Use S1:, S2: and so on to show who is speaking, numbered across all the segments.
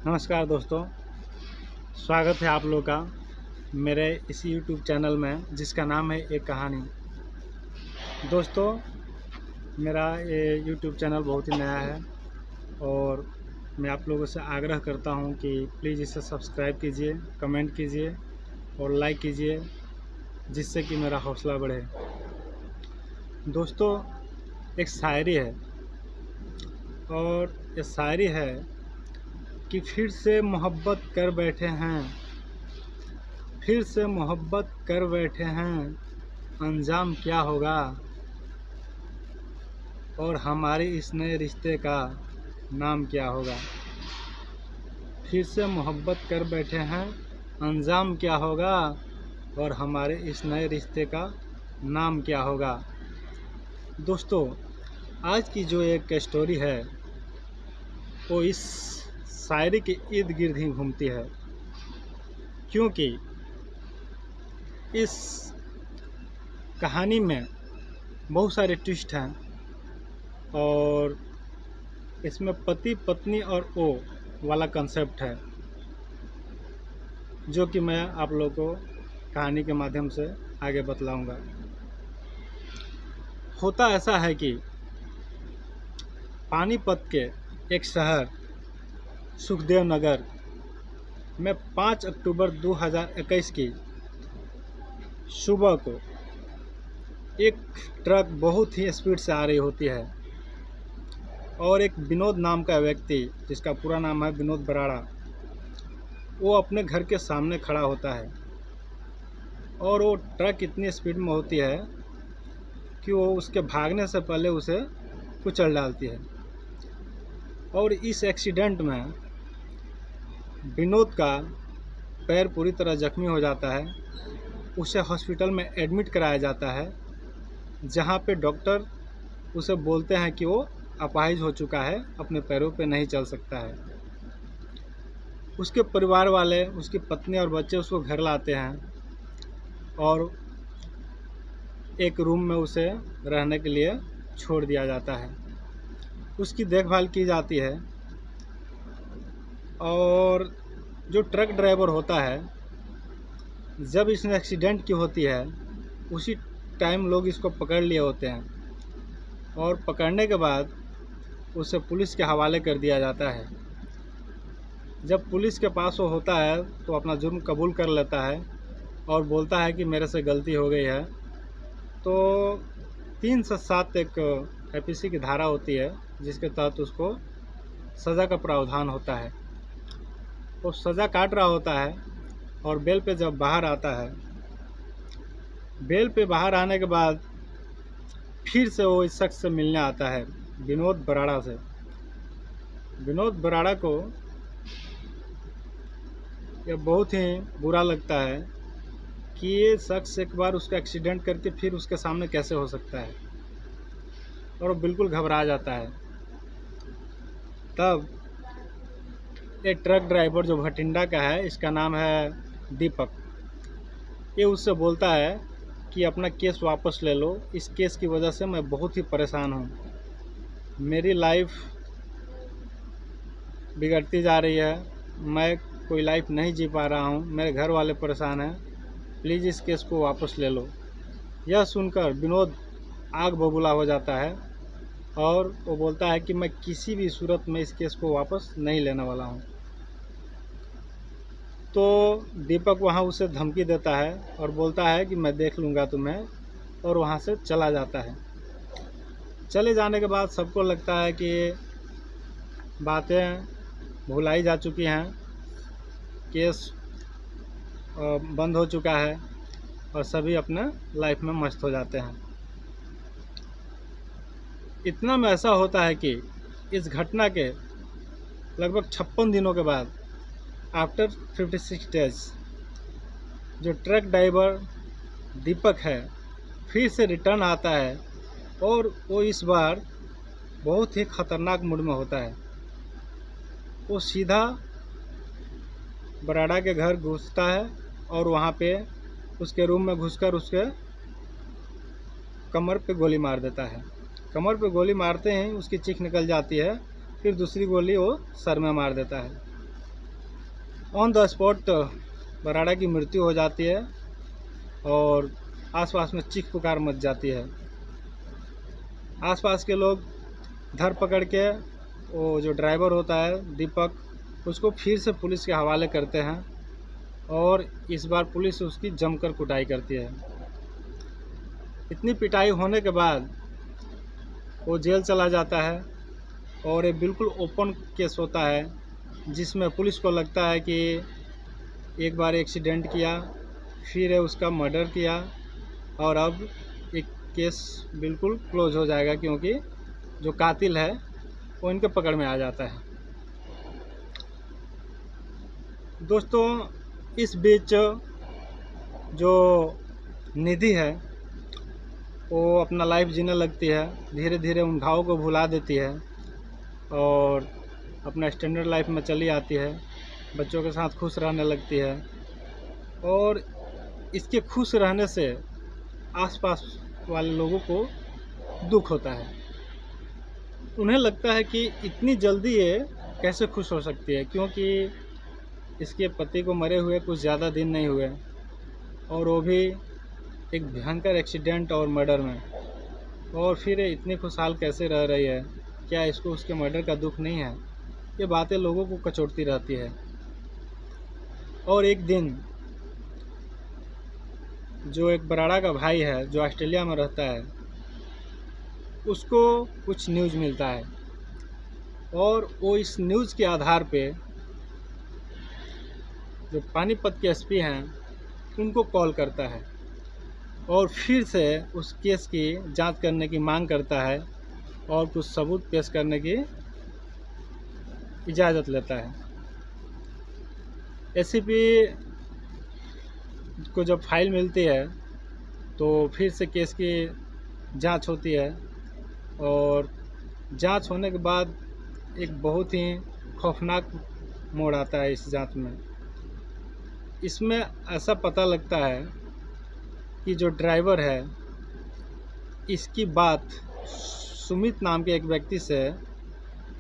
S1: नमस्कार दोस्तों, स्वागत है आप लोग का मेरे इस YouTube चैनल में जिसका नाम है एक कहानी। दोस्तों, मेरा ये YouTube चैनल बहुत ही नया है और मैं आप लोगों से आग्रह करता हूं कि प्लीज़ इसे सब्सक्राइब कीजिए, कमेंट कीजिए और लाइक कीजिए, जिससे कि मेरा हौसला बढ़े। दोस्तों, एक शायरी है और ये शायरी है कि फिर से मोहब्बत कर बैठे हैं, फिर से मोहब्बत कर बैठे हैं, अंजाम क्या होगा और हमारे इस नए रिश्ते का नाम क्या होगा। फिर से मोहब्बत कर बैठे हैं, अंजाम क्या होगा और हमारे इस नए रिश्ते का नाम क्या होगा। दोस्तों, आज की जो एक स्टोरी है वो इस शायरी के इर्द गिर्द ही घूमती है, क्योंकि इस कहानी में बहुत सारे ट्विस्ट हैं और इसमें पति पत्नी और ओ वाला कंसेप्ट है, जो कि मैं आप लोगों को कहानी के माध्यम से आगे बतलाऊंगा। होता ऐसा है कि पानीपत के एक शहर सुखदेव नगर में 5 अक्टूबर 2021 की सुबह को एक ट्रक बहुत ही स्पीड से आ रही होती है और एक विनोद नाम का व्यक्ति, जिसका पूरा नाम है विनोद बराड़ा, वो अपने घर के सामने खड़ा होता है और वो ट्रक इतनी स्पीड में होती है कि वो उसके भागने से पहले उसे कुचल डालती है। और इस एक्सीडेंट में विनोद का पैर पूरी तरह जख्मी हो जाता है। उसे हॉस्पिटल में एडमिट कराया जाता है, जहाँ पे डॉक्टर उसे बोलते हैं कि वो अपाहिज हो चुका है, अपने पैरों पे नहीं चल सकता है। उसके परिवार वाले, उसकी पत्नी और बच्चे उसको घर लाते हैं और एक रूम में उसे रहने के लिए छोड़ दिया जाता है। उसकी देखभाल की जाती है और जो ट्रक ड्राइवर होता है, जब इसमें एक्सीडेंट की होती है उसी टाइम लोग इसको पकड़ लिए होते हैं और पकड़ने के बाद उसे पुलिस के हवाले कर दिया जाता है। जब पुलिस के पास वो होता है तो अपना जुर्म कबूल कर लेता है और बोलता है कि मेरे से गलती हो गई है। तो 3 से 7 एक IPC की धारा होती है, जिसके तहत उसको सज़ा का प्रावधान होता है। वो सज़ा काट रहा होता है और बेल पे जब बाहर आता है, बेल पे बाहर आने के बाद फिर से वो इस शख्स से मिलने आता है, विनोद बराड़ा से। विनोद बराड़ा को यह बहुत ही बुरा लगता है कि ये शख्स एक बार उसका एक्सीडेंट करके फिर उसके सामने कैसे हो सकता है, और वो बिल्कुल घबरा जाता है। तब एक ट्रक ड्राइवर जो भटिंडा का है, इसका नाम है दीपक, ये उससे बोलता है कि अपना केस वापस ले लो, इस केस की वजह से मैं बहुत ही परेशान हूँ, मेरी लाइफ बिगड़ती जा रही है, मैं कोई लाइफ नहीं जी पा रहा हूँ, मेरे घर वाले परेशान हैं, प्लीज़ इस केस को वापस ले लो। यह सुनकर विनोद आग बबूला हो जाता है और वो बोलता है कि मैं किसी भी सूरत में इस केस को वापस नहीं लेने वाला हूँ। तो दीपक वहाँ उसे धमकी देता है और बोलता है कि मैं देख लूँगा तुम्हें, और वहाँ से चला जाता है। चले जाने के बाद सबको लगता है कि बातें भुलाई जा चुकी हैं, केस बंद हो चुका है और सभी अपने लाइफ में मस्त हो जाते हैं। इतना में ऐसा होता है कि इस घटना के लगभग 56 दिनों के बाद, आफ्टर 56 डेज, जो ट्रक ड्राइवर दीपक है फिर से रिटर्न आता है और वो इस बार बहुत ही ख़तरनाक मूड में होता है। वो सीधा बराड़ा के घर घुसता है और वहाँ पे उसके रूम में घुसकर उसके कमर पे गोली मार देता है। कमर पे गोली मारते ही उसकी चीख निकल जाती है, फिर दूसरी गोली वो सर में मार देता है। ऑन द स्पॉट बराड़ा की मृत्यु हो जाती है और आसपास में चीख पुकार मच जाती है। आसपास के लोग धर पकड़ के वो जो ड्राइवर होता है दीपक, उसको फिर से पुलिस के हवाले करते हैं और इस बार पुलिस उसकी जमकर कुटाई करती है। इतनी पिटाई होने के बाद वो जेल चला जाता है और ये बिल्कुल ओपन केस होता है, जिसमें पुलिस को लगता है कि एक बार एक्सीडेंट किया, फिर उसका मर्डर किया और अब एक केस बिल्कुल क्लोज हो जाएगा, क्योंकि जो कातिल है वो इनके पकड़ में आ जाता है। दोस्तों, इस बीच जो निधि है वो अपना लाइफ जीने लगती है, धीरे धीरे उन घावों को भुला देती है और अपना स्टैंडर्ड लाइफ में चली आती है, बच्चों के साथ खुश रहने लगती है। और इसके खुश रहने से आसपास वाले लोगों को दुख होता है। उन्हें लगता है कि इतनी जल्दी ये कैसे खुश हो सकती है, क्योंकि इसके पति को मरे हुए कुछ ज़्यादा दिन नहीं हुए और वो भी एक भयंकर एक्सीडेंट और मर्डर में, और फिर ये इतनी खुशहाल कैसे रह रही है, क्या इसको उसके मर्डर का दुख नहीं है? ये बातें लोगों को कचोटती रहती है। और एक दिन जो एक बराड़ा का भाई है जो ऑस्ट्रेलिया में रहता है, उसको कुछ न्यूज़ मिलता है और वो इस न्यूज़ के आधार पे जो पानीपत के एसपी हैं उनको कॉल करता है और फिर से उस केस की जांच करने की मांग करता है और कुछ सबूत पेश करने की इजाज़त लेता है। एसीपी को जब फाइल मिलती है तो फिर से केस की जांच होती है और जांच होने के बाद एक बहुत ही खौफनाक मोड़ आता है इस जांच में। इसमें ऐसा पता लगता है कि जो ड्राइवर है इसकी बात सुमित नाम के एक व्यक्ति से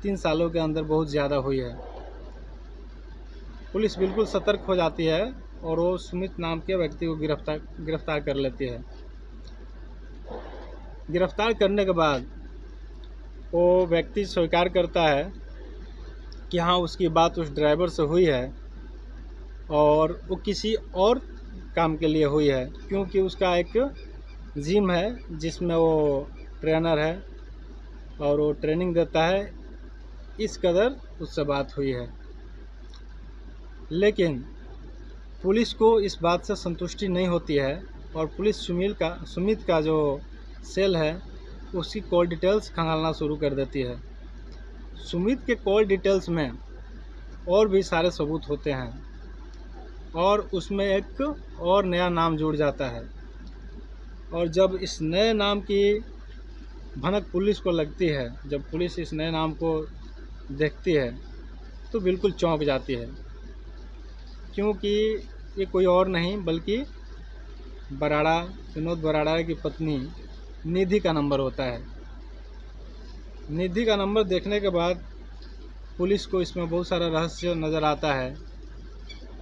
S1: 3 सालों के अंदर बहुत ज़्यादा हुई है। पुलिस बिल्कुल सतर्क हो जाती है और वो सुमित नाम के व्यक्ति को गिरफ्तार कर लेती है। गिरफ्तार करने के बाद वो व्यक्ति स्वीकार करता है कि हाँ, उसकी बात उस ड्राइवर से हुई है और वो किसी और काम के लिए हुई है, क्योंकि उसका एक जिम है जिसमें वो ट्रेनर है और वो ट्रेनिंग देता है, इस कदर उससे बात हुई है। लेकिन पुलिस को इस बात से संतुष्टि नहीं होती है और पुलिस सुमित का जो सेल है उसकी कॉल डिटेल्स खंगालना शुरू कर देती है। सुमित के कॉल डिटेल्स में और भी सारे सबूत होते हैं और उसमें एक और नया नाम जुड़ जाता है। और जब इस नए नाम की भनक पुलिस को लगती है, जब पुलिस इस नए नाम को देखती है तो बिल्कुल चौंक जाती है, क्योंकि ये कोई और नहीं बल्कि विनोद बराड़ा की पत्नी निधि का नंबर होता है। निधि का नंबर देखने के बाद पुलिस को इसमें बहुत सारा रहस्य नज़र आता है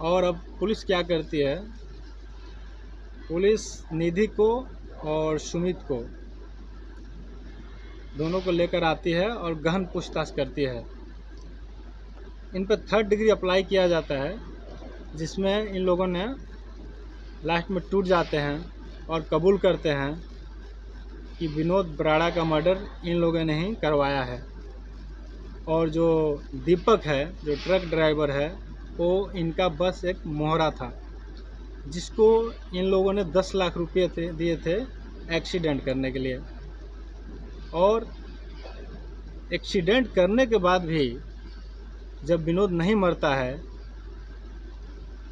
S1: और अब पुलिस क्या करती है, पुलिस निधि को और सुमित को दोनों को लेकर आती है और गहन पूछताछ करती है। इन पर 3rd डिग्री अप्लाई किया जाता है, जिसमें इन लोगों ने लास्ट में टूट जाते हैं और कबूल करते हैं कि विनोद बराड़ा का मर्डर इन लोगों ने ही करवाया है और जो दीपक है, जो ट्रक ड्राइवर है, वो इनका बस एक मोहरा था जिसको इन लोगों ने 10 लाख रुपये दिए थे एक्सीडेंट करने के लिए। और एक्सीडेंट करने के बाद भी जब विनोद नहीं मरता है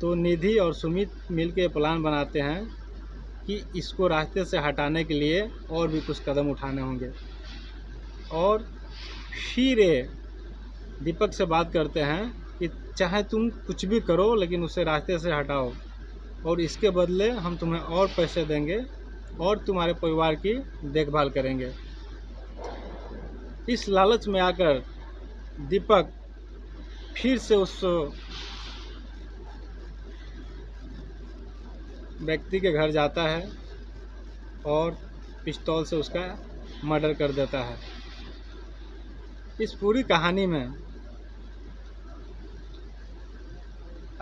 S1: तो निधि और सुमित मिलकर प्लान बनाते हैं कि इसको रास्ते से हटाने के लिए और भी कुछ कदम उठाने होंगे। और फिर दीपक से बात करते हैं कि चाहे तुम कुछ भी करो लेकिन उसे रास्ते से हटाओ और इसके बदले हम तुम्हें और पैसे देंगे और तुम्हारे परिवार की देखभाल करेंगे। इस लालच में आकर दीपक फिर से उस व्यक्ति के घर जाता है और पिस्तौल से उसका मर्डर कर देता है। इस पूरी कहानी में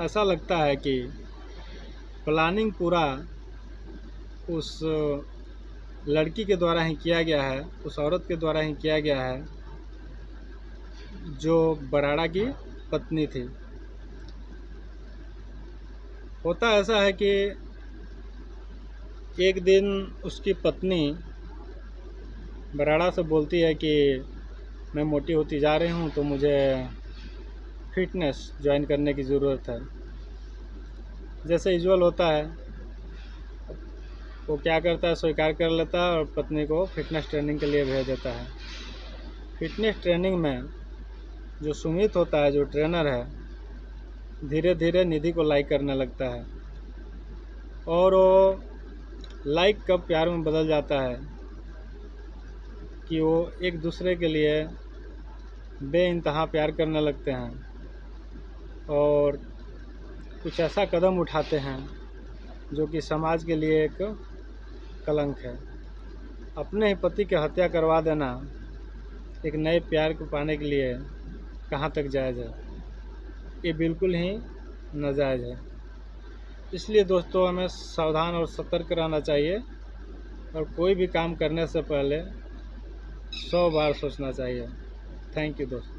S1: ऐसा लगता है कि प्लानिंग पूरा उस लड़की के द्वारा ही किया गया है, उस औरत के द्वारा ही किया गया है जो बराड़ा की पत्नी थी। होता ऐसा है कि एक दिन उसकी पत्नी बराड़ा से बोलती है कि मैं मोटी होती जा रही हूँ तो मुझे फिटनेस ज्वाइन करने की ज़रूरत है। जैसे यूजुअल होता है, वो क्या करता है, स्वीकार कर लेता है और पत्नी को फिटनेस ट्रेनिंग के लिए भेज देता है। फिटनेस ट्रेनिंग में जो सुमित होता है, जो ट्रेनर है, धीरे धीरे निधि को लाइक करने लगता है और वो लाइक कब प्यार में बदल जाता है कि वो एक दूसरे के लिए बेइंतहा प्यार करने लगते हैं और कुछ ऐसा कदम उठाते हैं जो कि समाज के लिए एक कलंक है। अपने ही पति की हत्या करवा देना एक नए प्यार को पाने के लिए कहाँ तक जायज़ है? ये बिल्कुल ही नाजायज़ है। इसलिए दोस्तों, हमें सावधान और सतर्क रहना चाहिए और कोई भी काम करने से पहले 100 बार सोचना चाहिए। थैंक यू दोस्तों।